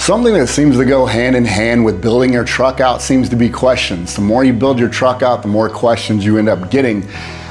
Something that seems to go hand in hand with building your truck out seems to be questions. The more you build your truck out, the more questions you end up getting.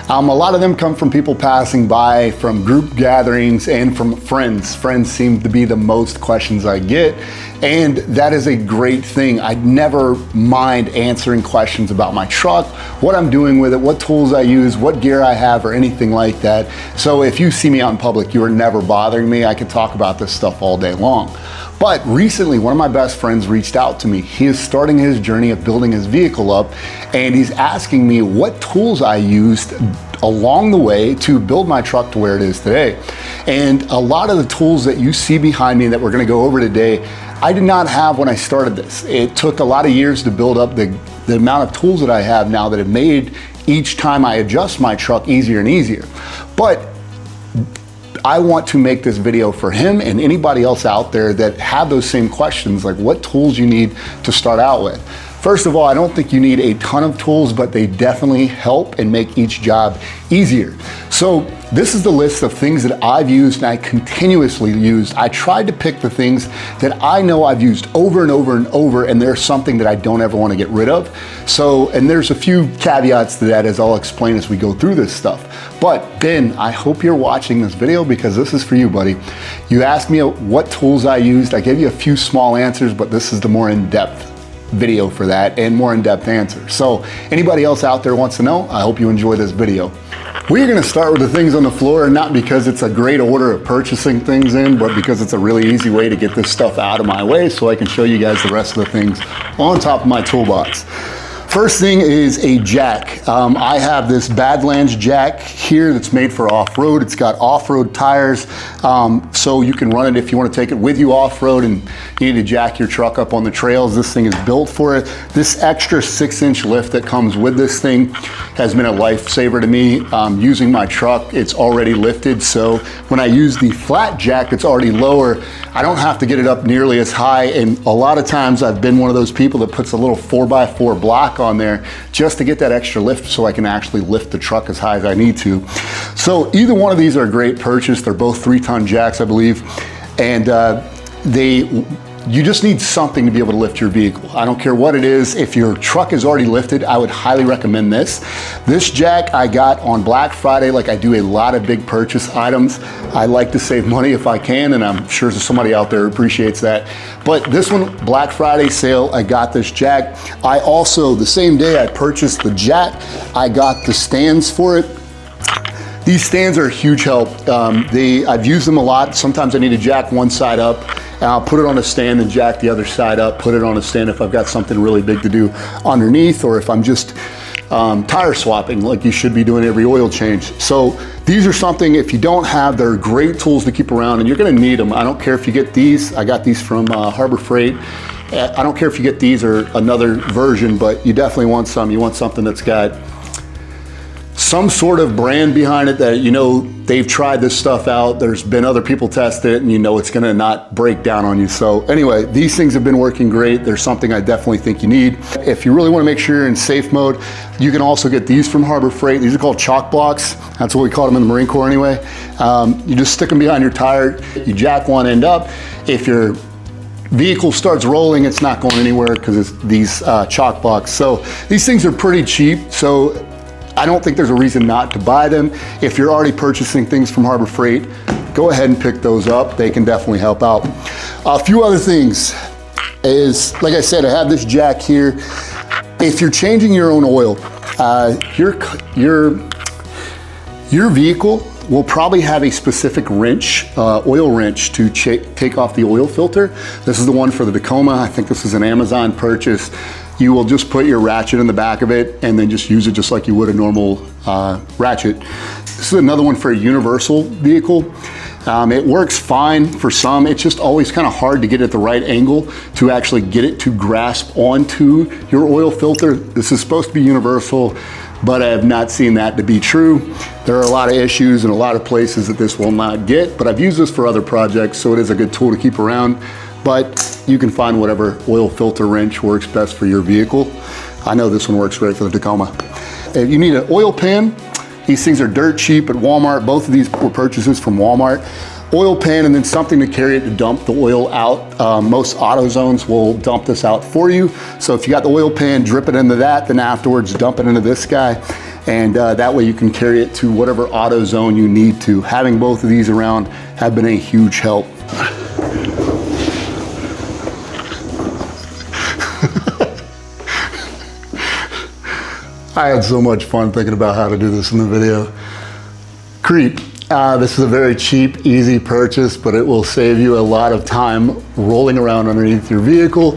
A lot of them come from people passing by, from group gatherings, and from friends. Friends seem to be the most questions I get, and that is a great thing. I never mind answering questions about my truck, what I'm doing with it, what tools I use, what gear I have, or anything like that. So if you see me out in public, you are never bothering me. I can talk about this stuff all day long. But recently, one of my best friends reached out to me. He is starting his journey of building his vehicle up, and he's asking me what tools I used along the way to build my truck to where it is today. And a lot of the tools that you see behind me that we're gonna go over today, I did not have when I started this. It took a lot of years to build up the amount of tools that I have now that have made each time I adjust my truck easier and easier. But I want to make this video for him and anybody else out there that have those same questions, like what tools you need to start out with. First of all, I don't think you need a ton of tools, but they definitely help and make each job easier. So this is the list of things that I've used and I continuously used. I tried to pick the things that I know I've used over and over and over, and there's something that I don't ever want to get rid of. So, and there's a few caveats to that, as I'll explain as we go through this stuff. But Ben, I hope you're watching this video because this is for you, buddy. You asked me what tools I used. I gave you a few small answers, but this is the more in-depth video for that and more in-depth answer. So anybody else out there wants to know, I hope you enjoy this video. We're gonna start with the things on the floor, not because it's a great order of purchasing things in, but because it's a really easy way to get this stuff out of my way so I can show you guys the rest of the things on top of my toolbox. First thing is a jack. I have this Badlands jack here that's made for off-road. It's got off-road tires, so you can run it if you want to take it with you off-road and you need to jack your truck up on the trails. This thing is built for it. This extra 6-inch lift that comes with this thing has been a lifesaver to me. Using my truck, it's already lifted, so when I use the flat jack that's already lower, I don't have to get it up nearly as high, and a lot of times I've been one of those people that puts a little 4x4 block on there just to get that extra lift so I can actually lift the truck as high as I need to. So either one of these are a great purchase. They're both 3-ton jacks, I believe, and you just need something to be able to lift your vehicle. I don't care what it is. If your truck is already lifted, I would highly recommend this. This jack I got on Black Friday, like I do a lot of big purchase items. I like to save money if I can, and I'm sure there's somebody out there who appreciates that. But this one, Black Friday sale, I got this jack. I also, the same day I purchased the jack, I got the stands for it. These stands are a huge help. I've used them a lot. Sometimes I need to jack one side up, and I'll put it on a stand and jack the other side up, put it on a stand if I've got something really big to do underneath, or if I'm just tire swapping like you should be doing every oil change. So these are something, if you don't have, they're great tools to keep around, and you're gonna need them. I don't care if you get these. I got these from Harbor Freight. I don't care if you get these or another version, but you definitely want some. You want something that's got some sort of brand behind it that you know they've tried this stuff out. There's been other people test it, and you know it's gonna not break down on you. So anyway, these things have been working great. There's something I definitely think you need. If you really wanna make sure you're in safe mode, you can also get these from Harbor Freight. These are called chalk blocks. That's what we call them in the Marine Corps anyway. You just stick them behind your tire, you jack one end up. If your vehicle starts rolling, it's not going anywhere because it's these chalk blocks. So these things are pretty cheap. So I don't think there's a reason not to buy them. If you're already purchasing things from Harbor Freight, go ahead and pick those up. They can definitely help out. A few other things is, like I said, I have this jack here. If you're changing your own oil, your vehicle will probably have a specific wrench, oil wrench to take off the oil filter. This is the one for the Tacoma. I think this is an Amazon purchase. You will just put your ratchet in the back of it and then just use it just like you would a normal ratchet. This is another one for a universal vehicle. It works fine for some. It's just always kind of hard to get at the right angle to actually get it to grasp onto your oil filter. This is supposed to be universal, but I have not seen that to be true. There are a lot of issues in a lot of places that this will not get, but I've used this for other projects, so it is a good tool to keep around. But you can find whatever oil filter wrench works best for your vehicle. I know this one works great for the Tacoma. If you need an oil pan, these things are dirt cheap at Walmart. Both of these were purchases from Walmart. oil pan, and then something to carry it to dump the oil out. Most AutoZones will dump this out for you. So if you got the oil pan, drip it into that, then afterwards dump it into this guy. And that way you can carry it to whatever AutoZone you need to. Having both of these around have been a huge help. I had so much fun thinking about how to do this in the video. Creep. This is a very cheap, easy purchase, but it will save you a lot of time rolling around underneath your vehicle.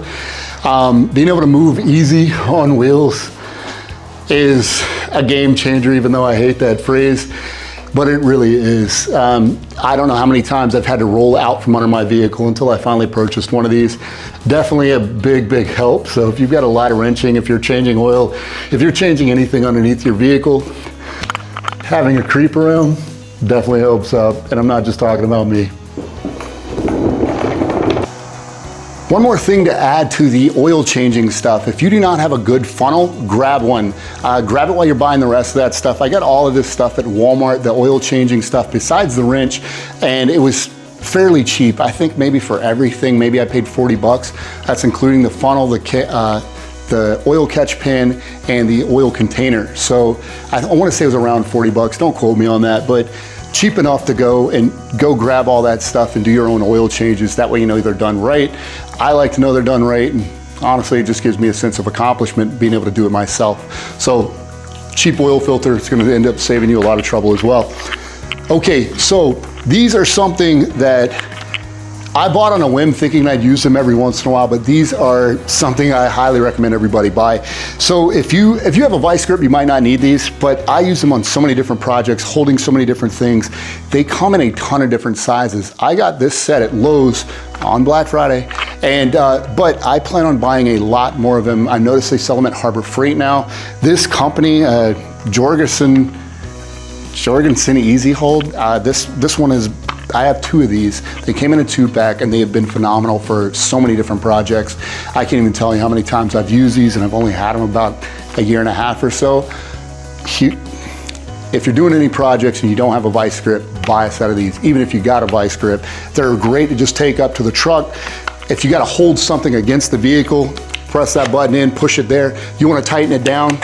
Being able to move easy on wheels is a game changer, even though I hate that phrase, but it really is. I don't know how many times I've had to roll out from under my vehicle until I finally purchased one of these. Definitely a big, big help. So if you've got a lot of wrenching, if you're changing oil, if you're changing anything underneath your vehicle, having a creep around definitely helps out. And I'm not just talking about me. One more thing to add to the oil changing stuff. If you do not have a good funnel, grab one. Grab it while you're buying the rest of that stuff. I got all of this stuff at Walmart, the oil changing stuff besides the wrench, and it was fairly cheap. I think maybe for everything, maybe I paid 40 bucks. That's including the funnel, the oil catch pan, and the oil container. So I want to say it was around 40 bucks. Don't quote me on that, but cheap enough to go grab all that stuff and do your own oil changes. That way you know they're done right. I like to know they're done right, and honestly it just gives me a sense of accomplishment being able to do it myself. So cheap oil filter, it's going to end up saving you a lot of trouble as well. Okay, so these are something that I bought on a whim thinking I'd use them every once in a while, but these are something I highly recommend everybody buy. So if you have a vice grip, you might not need these, but I use them on so many different projects, holding so many different things. They come in a ton of different sizes. I got this set at Lowe's on Black Friday, and but I plan on buying a lot more of them. I noticed they sell them at Harbor Freight now. This company, Jorgensen Easy Hold, this one is, I have two of these. They came in a 2-pack and they have been phenomenal for so many different projects. I can't even tell you how many times I've used these, and I've only had them about a year and a half or so. If you're doing any projects and you don't have a vice grip, buy a set of these. Even if you got a vice grip, they're great to just take up to the truck. If you got to hold something against the vehicle, press that button in, push it there. You want to tighten it down,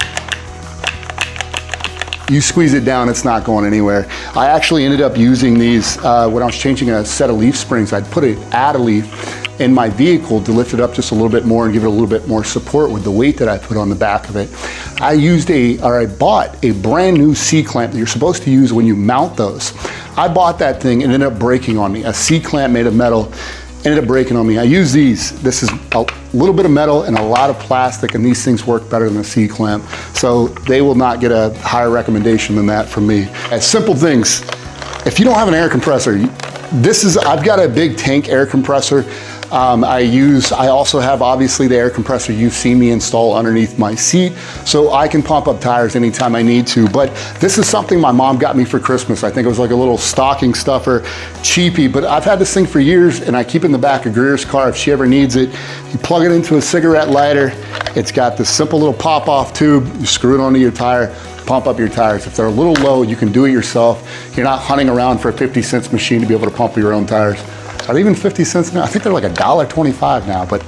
you squeeze it down, it's not going anywhere. I actually ended up using these when I was changing a set of leaf springs. I'd add a leaf in my vehicle to lift it up just a little bit more and give it a little bit more support with the weight that I put on the back of it. I bought a brand new C-clamp that you're supposed to use when you mount those. I bought that thing and it ended up breaking on me. A C-clamp made of metal ended up breaking on me. I use these. This is a little bit of metal and a lot of plastic, and these things work better than a C-clamp. So they will not get a higher recommendation than that from me. As simple things, if you don't have an air compressor, I've got a big tank air compressor. I also have obviously the air compressor you've seen me install underneath my seat, so I can pump up tires anytime I need to. But this is something my mom got me for Christmas. I think it was like a little stocking stuffer, cheapy, but I've had this thing for years and I keep it in the back of Greer's car if she ever needs it. You plug it into a cigarette lighter. It's got this simple little pop-off tube. You screw it onto your tire, pump up your tires. If they're a little low, you can do it yourself. You're not hunting around for a 50-cent machine to be able to pump your own tires. Are they even 50 cents now? I think they're like $1.25 now, but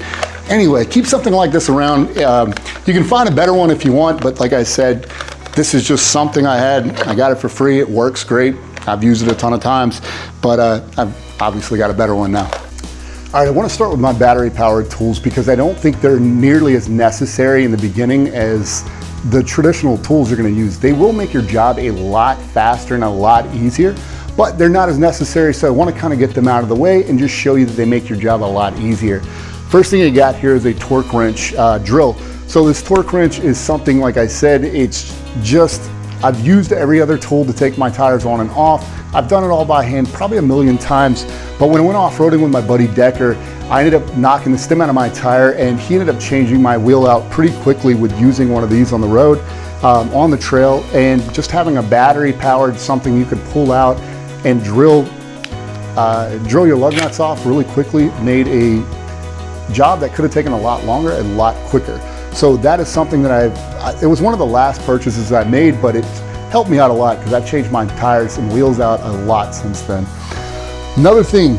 anyway, keep something like this around. You can find a better one if you want, but like I said, this is just something I had. I got it for free. It works great. I've used it a ton of times, but I've obviously got a better one now. All right, I want to start with my battery-powered tools because I don't think they're nearly as necessary in the beginning as the traditional tools you're going to use. They will make your job a lot faster and a lot easier, but they're not as necessary, so I want to kind of get them out of the way and just show you that they make your job a lot easier. First thing you got here is a torque wrench drill. So this torque wrench is something, like I said, it's just, I've used every other tool to take my tires on and off. I've done it all by hand probably a million times, but when I went off-roading with my buddy Decker, I ended up knocking the stem out of my tire, and he ended up changing my wheel out pretty quickly with using one of these on the road, on the trail, and just having a battery-powered something you could pull out and drill your lug nuts off really quickly made a job that could have taken a lot longer and a lot quicker. So that is something that it was one of the last purchases I made, but it helped me out a lot because I've changed my tires and wheels out a lot since then. Another thing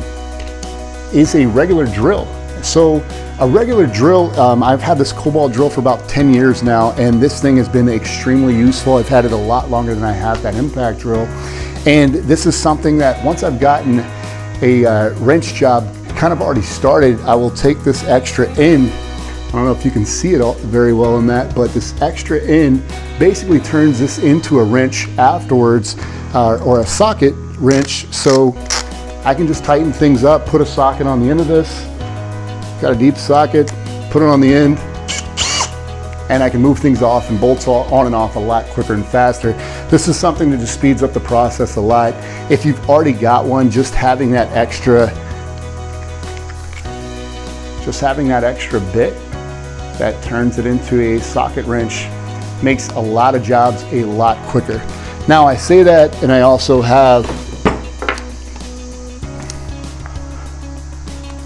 is a regular drill. So a regular drill, I've had this Cobalt drill for about 10 years now, and this thing has been extremely useful. I've had it a lot longer than I have that impact drill. And this is something that once I've gotten a wrench job kind of already started, I will take this extra end. I don't know if you can see it all very well in that, but this extra end basically turns this into a wrench afterwards, or a socket wrench. So I can just tighten things up, put a socket on the end of this, got a deep socket, put it on the end, and I can move things off and bolts on and off a lot quicker and faster. This is something that just speeds up the process a lot. If you've already got one, just having that extra bit that turns it into a socket wrench makes a lot of jobs a lot quicker. Now I say that, and I also have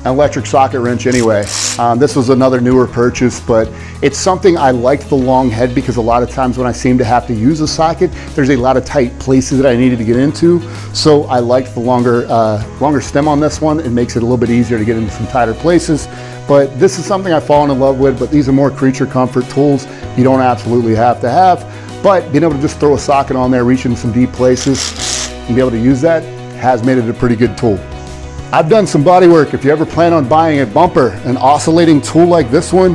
an electric socket wrench anyway. This was another newer purchase, but it's something I liked the long head because a lot of times when I seem to have to use a socket, there's a lot of tight places that I needed to get into. So I liked the longer stem on this one. It makes it a little bit easier to get into some tighter places. But this is something I've fallen in love with, but these are more creature comfort tools you don't absolutely have to have. But being able to just throw a socket on there, reach into some deep places, and be able to use that has made it a pretty good tool. I've done some body work. If you ever plan on buying a bumper, an oscillating tool like this one,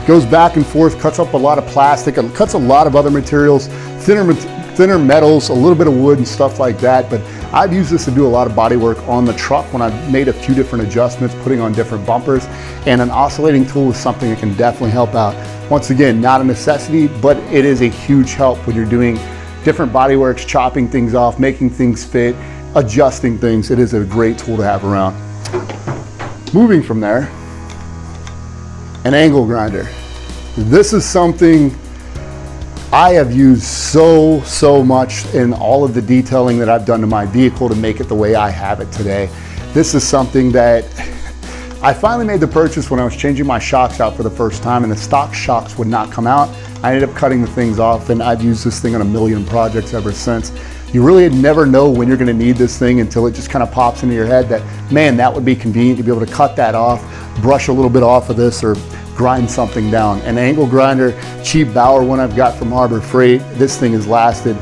goes back and forth, cuts up a lot of plastic, and cuts a lot of other materials, thinner metals, a little bit of wood and stuff like that. But I've used this to do a lot of body work on the truck when I've made a few different adjustments, putting on different bumpers, and an oscillating tool is something that can definitely help out. Once again, not a necessity, but it is a huge help when you're doing different body works, chopping things off, making things fit, adjusting things. It is a great tool to have around. Moving from there, an angle grinder. This is something I have used so much in all of the detailing that I've done to my vehicle to make it the way I have it today. This is something that I finally made the purchase when I was changing my shocks out for the first time, and the stock shocks would not come out. I ended up cutting the things off, and I've used this thing on a million projects ever since. You really never know when you're going to need this thing until it just kind of pops into your head that, man, that would be convenient to be able to cut that off, brush a little bit off of this, or grind something down. An angle grinder, cheap Bauer one I've got from Harbor Freight. This thing has lasted,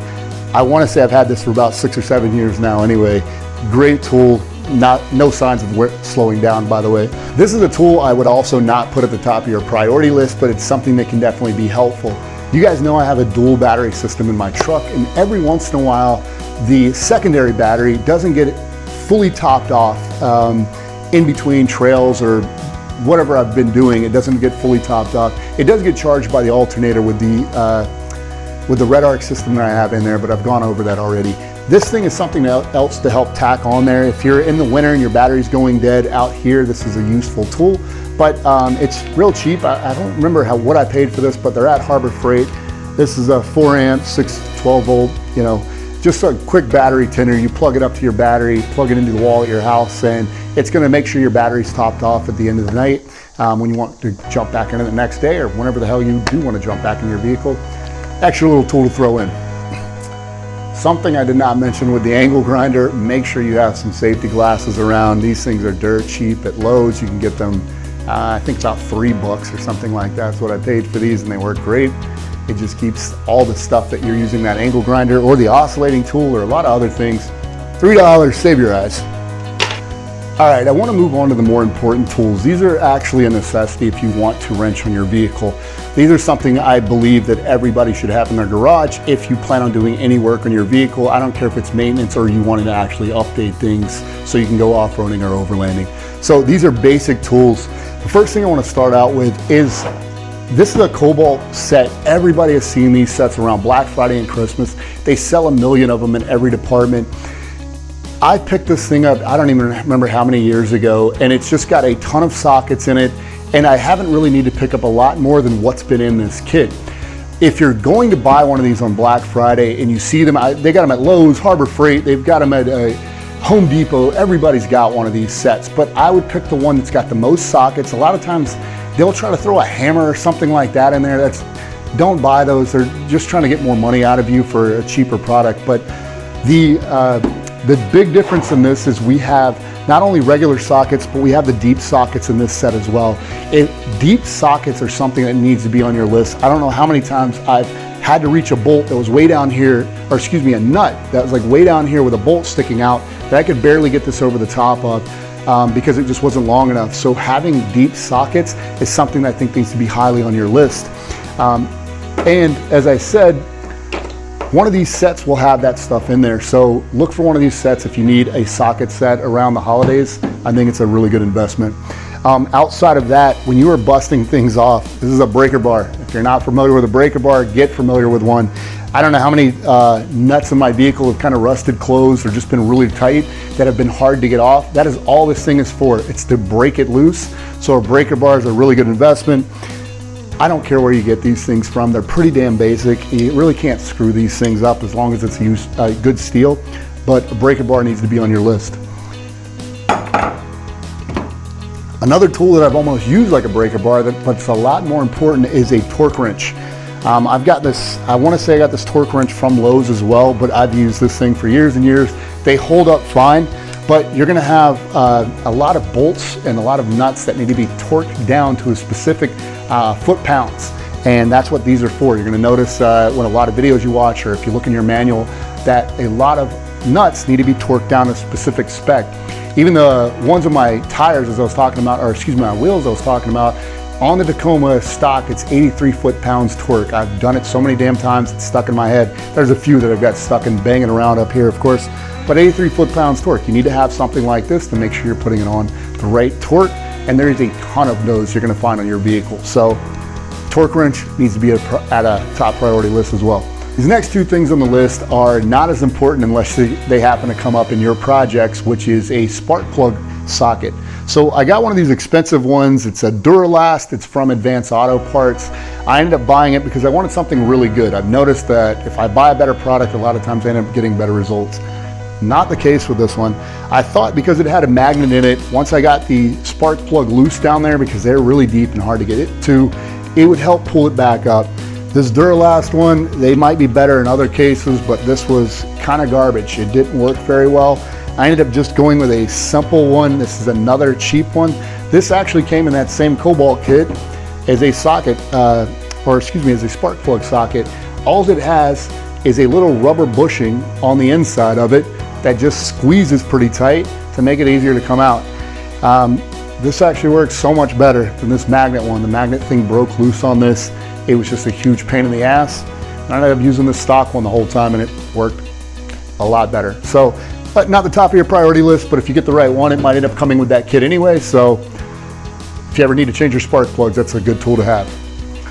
I want to say I've had this for about 6 or 7 years now anyway. Great tool, no signs of slowing down, by the way. This is a tool I would also not put at the top of your priority list, but it's something that can definitely be helpful. You guys know I have a dual battery system in my truck, and every once in a while the secondary battery doesn't get fully topped off in between trails or whatever I've been doing. It doesn't get fully topped off. It does get charged by the alternator with the red arc system that I have in there, but I've gone over that already. This thing is something else to help tack on there. If you're in the winter and your battery's going dead out here, this is a useful tool. But it's real cheap. I don't remember what I paid for this, but they're at Harbor Freight. This is a 4 amp, 12 volt, just a quick battery tender. You plug it up to your battery, plug it into the wall at your house, and it's gonna make sure your battery's topped off at the end of the night when you want to jump back in it the next day, or whenever the hell you do want to jump back in your vehicle. Extra little tool to throw in. Something I did not mention with the angle grinder, make sure you have some safety glasses around. These things are dirt cheap at Lowe's. You can get them, I think about $3 or something like that. That's what I paid for these, and they work great. It just keeps all the stuff that you're using that angle grinder or the oscillating tool or a lot of other things. $3, save your eyes. All right, I want to move on to the more important tools. These are actually a necessity if you want to wrench on your vehicle. These are something I believe that everybody should have in their garage if you plan on doing any work on your vehicle. I don't care if it's maintenance or you wanted to actually update things so you can go off-roading or overlanding. So these are basic tools. The first thing I want to start out with is this is a Cobalt set. Everybody has seen these sets around Black Friday and Christmas. They sell a million of them in every department. I picked this thing up, I don't even remember how many years ago, and it's just got a ton of sockets in it, and I haven't really needed to pick up a lot more than what's been in this kit. If you're going to buy one of these on Black Friday and you see them, they got them at Lowe's, Harbor Freight, they've got them at Home Depot, everybody's got one of these sets, but I would pick the one that's got the most sockets. A lot of times they'll try to throw a hammer or something like that in there. Don't buy those. They're just trying to get more money out of you for a cheaper product. But The big difference in this is we have not only regular sockets, but we have the deep sockets in this set as well. Deep sockets are something that needs to be on your list. I don't know how many times I've had to reach a bolt that was way down here, or excuse me, a nut that was like way down here with a bolt sticking out that I could barely get this over the top of because it just wasn't long enough. So having deep sockets is something that I think needs to be highly on your list. And as I said, one of these sets will have that stuff in there. So look for one of these sets if you need a socket set around the holidays. I think it's a really good investment. Outside of that, when you are busting things off, this is a breaker bar. If you're not familiar with a breaker bar, get familiar with one. I don't know how many nuts in my vehicle have kind of rusted closed or just been really tight that have been hard to get off. That is all this thing is for. It's to break it loose. So a breaker bar is a really good investment. I don't care where you get these things from. They're pretty damn basic. You really can't screw these things up as long as it's good steel, but a breaker bar needs to be on your list. Another tool that I've almost used like a breaker bar, but it's a lot more important, is a torque wrench. I've got this, I want to say I got this torque wrench from Lowe's as well, but I've used this thing for years and years. They hold up fine, but you're going to have a lot of bolts and a lot of nuts that need to be torqued down to a specific foot-pounds, and that's what these are for. You're going to notice when a lot of videos you watch, or if you look in your manual, that a lot of nuts need to be torqued down to a specific spec. Even the ones on my tires, as I was talking about, or excuse me, my wheels I was talking about, on the Tacoma stock, it's 83 foot-pounds torque. I've done it so many damn times, it's stuck in my head. There's a few that I've got stuck and banging around up here, of course, but 83 foot-pounds torque. You need to have something like this to make sure you're putting it on the right torque, and there is a ton of those you're gonna find on your vehicle. So torque wrench needs to be at a top priority list as well. These next two things on the list are not as important unless they happen to come up in your projects, which is a spark plug socket. So I got one of these expensive ones. It's a Duralast. It's from Advanced Auto Parts. I ended up buying it because I wanted something really good. I've noticed that if I buy a better product, a lot of times I end up getting better results. Not the case with this one. I thought because it had a magnet in it, once I got the spark plug loose down there, because they're really deep and hard to get it to, it would help pull it back up. This Duralast one, they might be better in other cases, but this was kind of garbage. It didn't work very well. I ended up just going with a simple one. This is another cheap one. This actually came in that same Cobalt kit as a socket, or excuse me, as a spark plug socket. All it has is a little rubber bushing on the inside of it that just squeezes pretty tight to make it easier to come out. This actually works so much better than this magnet one. The magnet thing broke loose on this. It was just a huge pain in the ass. And I ended up using the stock one the whole time, and it worked a lot better. So, but not the top of your priority list, but if you get the right one, it might end up coming with that kit anyway. So if you ever need to change your spark plugs, that's a good tool to have.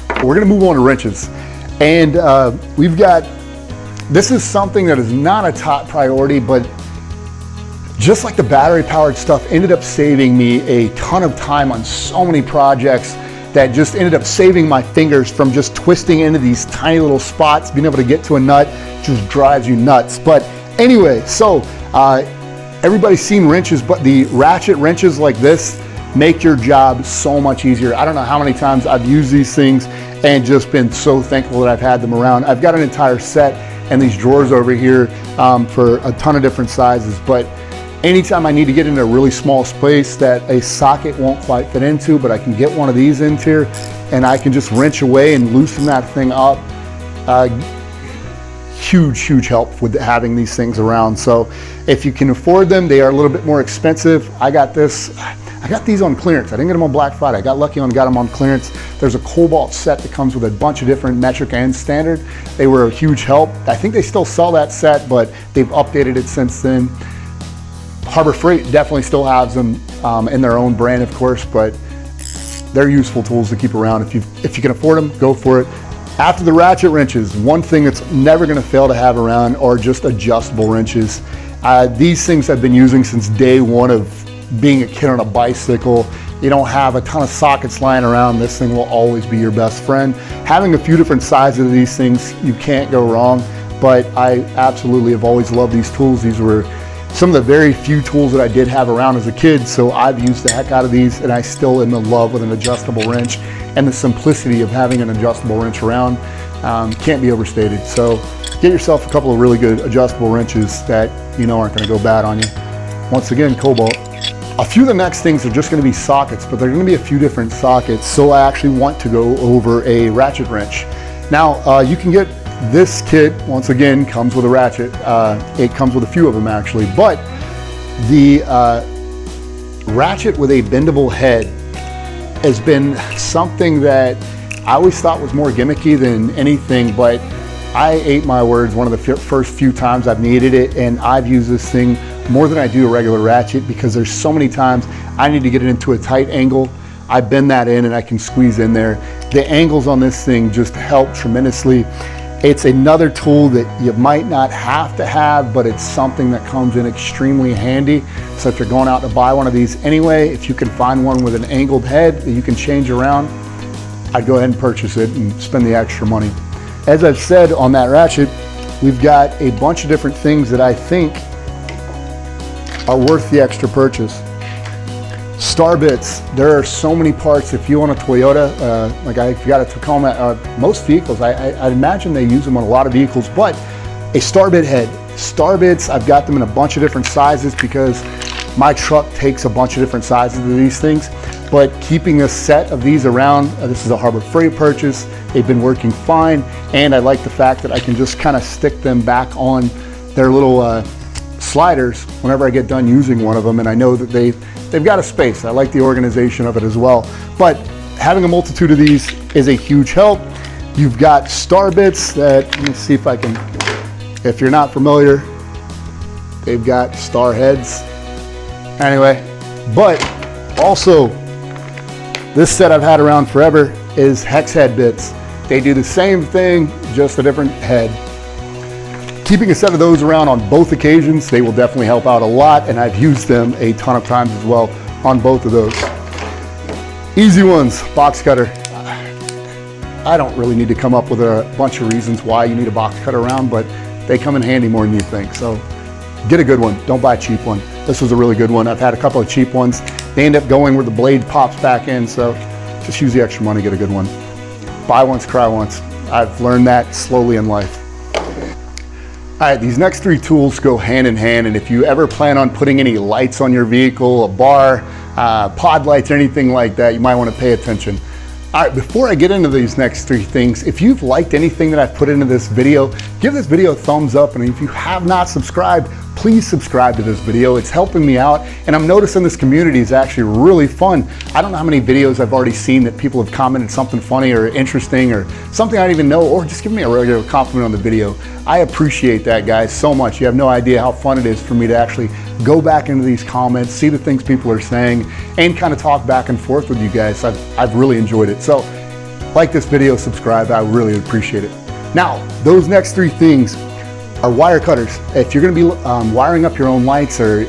But we're gonna move on to wrenches. And we've got, this is something that is not a top priority, but just like the battery powered stuff ended up saving me a ton of time on so many projects that just ended up saving my fingers from just twisting into these tiny little spots. Being able to get to a nut just drives you nuts. But anyway, so everybody's seen wrenches, but the ratchet wrenches like this make your job so much easier. I don't know how many times I've used these things and just been so thankful that I've had them around. I've got an entire set and these drawers over here for a ton of different sizes, but anytime I need to get into a really small space that a socket won't quite fit into, but I can get one of these into here and I can just wrench away and loosen that thing up. Huge help with having these things around. So if you can afford them, they are a little bit more expensive. I got these on clearance. I didn't get them on Black Friday. I got lucky and got them on clearance. There's a Cobalt set that comes with a bunch of different metric and standard. They were a huge help. I think they still sell that set, but they've updated it since then. Harbor Freight definitely still has them in their own brand, of course, but they're useful tools to keep around. If you can afford them, go for it. After the ratchet wrenches, one thing that's never gonna fail to have around are just adjustable wrenches. These things I've been using since day one of being a kid on a bicycle. You don't have a ton of sockets lying around, this thing will always be your best friend. Having a few different sizes of these things, you can't go wrong, but I absolutely have always loved these tools. These were some of the very few tools that I did have around as a kid, so I've used the heck out of these, and I still am in love with an adjustable wrench, and the simplicity of having an adjustable wrench around can't be overstated. So Get yourself a couple of really good adjustable wrenches that you know aren't going to go bad on you. Once again, Cobalt. A few of the next things are just going to be sockets, but they're going to be a few different sockets, so I actually want to go over a ratchet wrench. Now, you can get this kit, once again, comes with a ratchet. It comes with a few of them actually, but the ratchet with a bendable head has been something that I always thought was more gimmicky than anything, but I ate my words one of the first few times I've needed it, and I've used this thing more than I do a regular ratchet because there's so many times I need to get it into a tight angle. I bend that in and I can squeeze in there. The angles on this thing just help tremendously. It's another tool that you might not have to have, but it's something that comes in extremely handy. So if you're going out to buy one of these anyway, if you can find one with an angled head that you can change around, I'd go ahead and purchase it and spend the extra money. As I've said on that ratchet, we've got a bunch of different things that I think are worth the extra purchase. Star bits. There are so many parts. If you own a Toyota, like I've got a Tacoma, most vehicles, I imagine they use them on a lot of vehicles, but a star bit head. Star bits, I've got them in a bunch of different sizes because my truck takes a bunch of different sizes of these things. But keeping a set of these around, this is a Harbor Freight purchase. They've been working fine, and I like the fact that I can just kind of stick them back on their little sliders whenever I get done using one of them, and I know that they've got a space. I like the organization of it as well. But having a multitude of these is a huge help. You've got star bits that, let me see if I can, if you're not familiar, they've got star heads. Anyway, but also this set I've had around forever is hex head bits. They do the same thing, just a different head. Keeping a set of those around on both occasions, they will definitely help out a lot, and I've used them a ton of times as well on both of those. Easy ones, box cutter. I don't really need to come up with a bunch of reasons why you need a box cutter around, but they come in handy more than you think. So get a good one, don't buy a cheap one. This was a really good one. I've had a couple of cheap ones. They end up going where the blade pops back in, so just use the extra money, get a good one. Buy once, cry once. I've learned that slowly in life. All right, these next three tools go hand in hand, and if you ever plan on putting any lights on your vehicle, a bar, pod lights, or anything like that, you might want to pay attention. All right, before I get into these next three things, if you've liked anything that I've put into this video, give this video a thumbs up, and if you have not subscribed, please subscribe to this video. It's helping me out, and I'm noticing this community is actually really fun. I don't know how many videos I've already seen that people have commented something funny or interesting or something I don't even know, or just give me a regular compliment on the video. I appreciate that, guys, so much. You have no idea how fun it is for me to actually go back into these comments, see the things people are saying, and kind of talk back and forth with you guys. I've really enjoyed it. So like this video, subscribe, I really appreciate it. Now, those next three things are wire cutters. If you're going to be wiring up your own lights or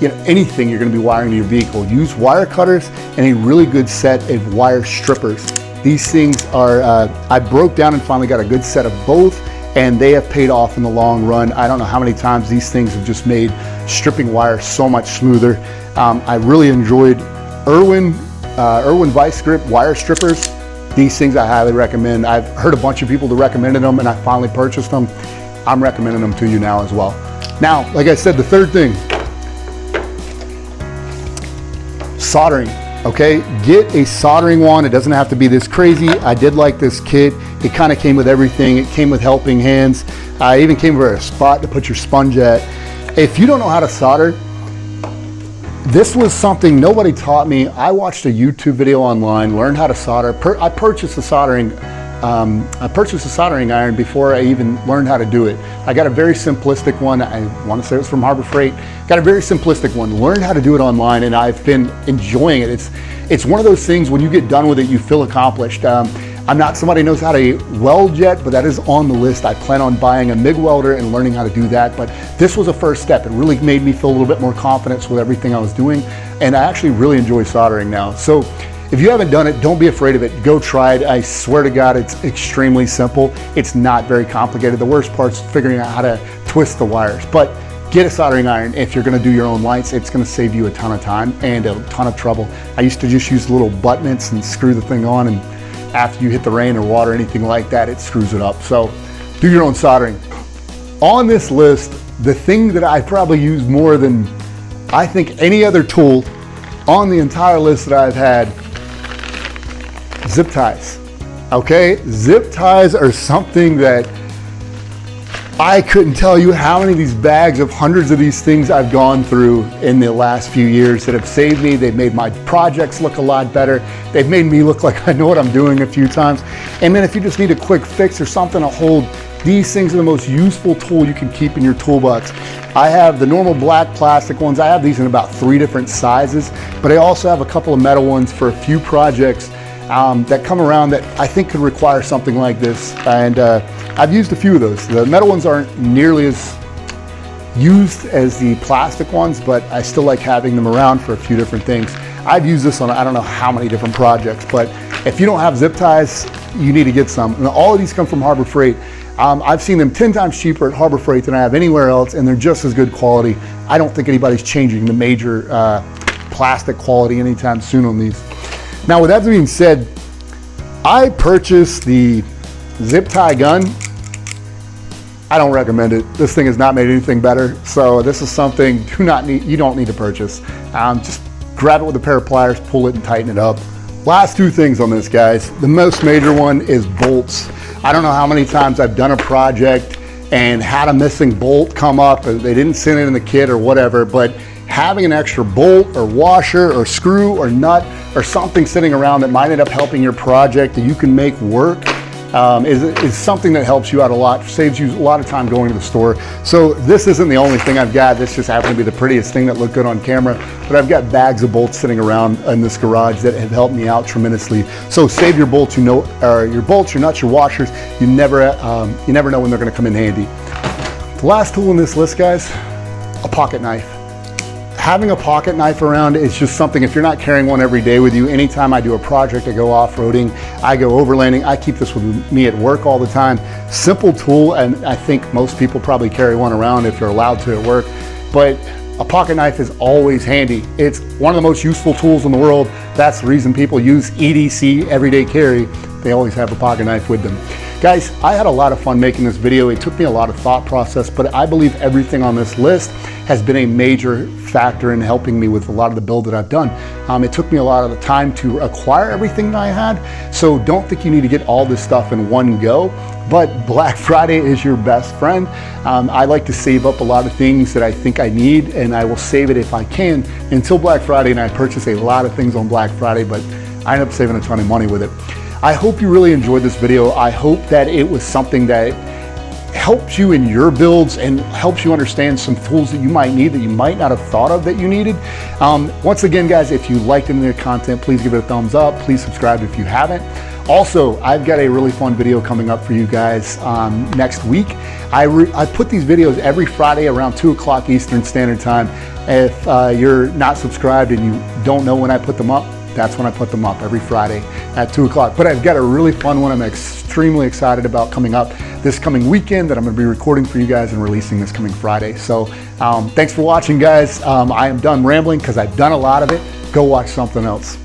anything you're going to be wiring to your vehicle, use wire cutters and a really good set of wire strippers. These things are, I broke down and finally got a good set of both, and they have paid off in the long run. I don't know how many times these things have just made stripping wire so much smoother. I really enjoyed Irwin Vice Grip wire strippers. These things I highly recommend. I've heard a bunch of people that recommended them, and I finally purchased them. I'm recommending them to you now as well. Now, like I said, the third thing, soldering. Okay, get a soldering wand. It doesn't have to be this crazy. I did like this kit. It kind of came with everything. It came with helping hands. I even came with a spot to put your sponge at. If you don't know how to solder, this was something nobody taught me. I watched a YouTube video online, learned how to solder. I purchased a soldering iron before I even learned how to do it. I got a very simplistic one. I want to say it was from Harbor Freight. Got a very simplistic one. Learned how to do it online, and I've been enjoying it. It's one of those things when you get done with it, you feel accomplished. I'm not somebody who knows how to weld yet, but that is on the list. I plan on buying a MIG welder and learning how to do that. But this was a first step. It really made me feel a little bit more confidence with everything I was doing, and I actually really enjoy soldering now. So if you haven't done it, don't be afraid of it. Go try it. I swear to God, it's extremely simple. It's not very complicated. The worst part's figuring out how to twist the wires. But get a soldering iron. If you're gonna do your own lights, it's gonna save you a ton of time and a ton of trouble. I used to just use little buttons and screw the thing on, and after you hit the rain or water or anything like that, it screws it up. So do your own soldering. on this list, the thing that I probably use more than I think any other tool on the entire list that I've had, zip ties. Okay, zip ties are something that I couldn't tell you how many of these bags of hundreds of these things I've gone through in the last few years that have saved me. They've made my projects look a lot better. They've made me look like I know what I'm doing a few times. And then if you just need a quick fix or something to hold, these things are the most useful tool you can keep in your toolbox. I have the normal black plastic ones. I have these in about 3 different sizes, but I also have a couple of metal ones for a few projects that come around that I think could require something like this. And I've used a few of those. The metal ones aren't nearly as used as the plastic ones, but I still like having them around for a few different things. I've used this on I don't know how many different projects, but if you don't have zip ties, you need to get some. And all of these come from Harbor Freight. I've seen them 10 times cheaper at Harbor Freight than I have anywhere else, and they're just as good quality. I don't think anybody's changing the major plastic quality anytime soon on these. Now, with that being said, I purchased the zip tie gun. I don't recommend it. This thing has not made anything better. So this is something you don't need to purchase. Just grab it with a pair of pliers, pull it and tighten it up. Last 2 things on this, guys. The most major one is bolts. I don't know how many times I've done a project and had a missing bolt come up, and they didn't send it in the kit or whatever, but having an extra bolt or washer or screw or nut or something sitting around that might end up helping your project that you can make work is something that helps you out a lot, saves you a lot of time going to the store. So this isn't the only thing I've got. This just happened to be the prettiest thing that looked good on camera, but I've got bags of bolts sitting around in this garage that have helped me out tremendously. So save your bolts, your bolts, your nuts, your washers. You never know when they're gonna come in handy. The last tool on this list, guys, a pocket knife. Having a pocket knife around is just something, if you're not carrying one every day with you, anytime I do a project, I go off-roading, I go overlanding, I keep this with me at work all the time. Simple tool, and I think most people probably carry one around if they're allowed to at work, but a pocket knife is always handy. It's one of the most useful tools in the world. That's the reason people use EDC, everyday carry. They always have a pocket knife with them. Guys, I had a lot of fun making this video. It took me a lot of thought process, but I believe everything on this list has been a major factor in helping me with a lot of the build that I've done. It took me a lot of the time to acquire everything that I had, so don't think you need to get all this stuff in one go, but Black Friday is your best friend. I like to save up a lot of things that I think I need, and I will save it if I can until Black Friday, and I purchase a lot of things on Black Friday, but I end up saving a ton of money with it. I hope you really enjoyed this video. I hope that it was something that helps you in your builds and helps you understand some tools that you might need that you might not have thought of that you needed. Once again, guys, if you liked any of the content, please give it a thumbs up. Please subscribe if you haven't. Also, I've got a really fun video coming up for you guys next week. I put these videos every Friday around 2 o'clock Eastern Standard Time. If you're not subscribed and you don't know when I put them up, that's when I put them up, every Friday at 2 o'clock. But I've got a really fun one I'm extremely excited about coming up this coming weekend that I'm gonna be recording for you guys and releasing this coming Friday. So thanks for watching, guys. I am done rambling because I've done a lot of it. Go watch something else.